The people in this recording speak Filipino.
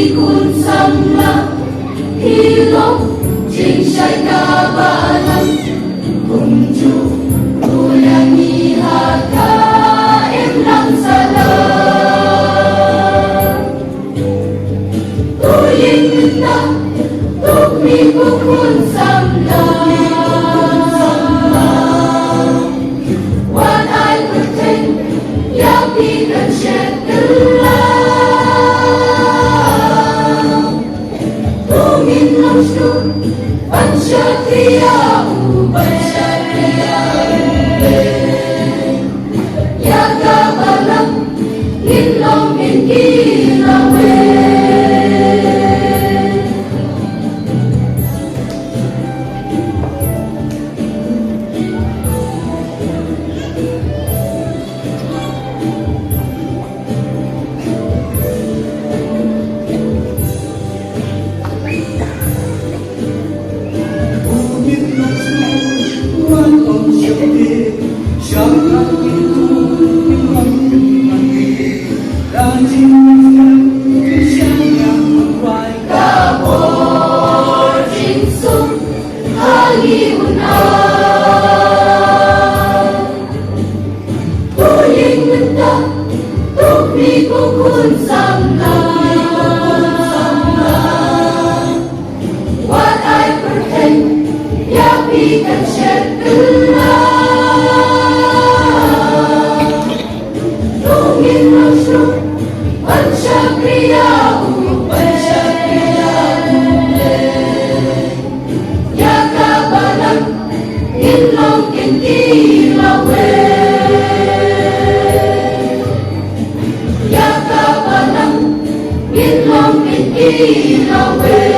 kun samla hilok jing syai kabalam kunju tuyang ihaka emlang salam tuying na tukmi kun samla what I pretend ya pikan shed Panchatria Yaga balam Inlong ingilawe Kun samla, what I pretend, ya pikan shed tungin mushroom, panchatria yaga balam, inlong ingilawe. Inlong in Ilawe.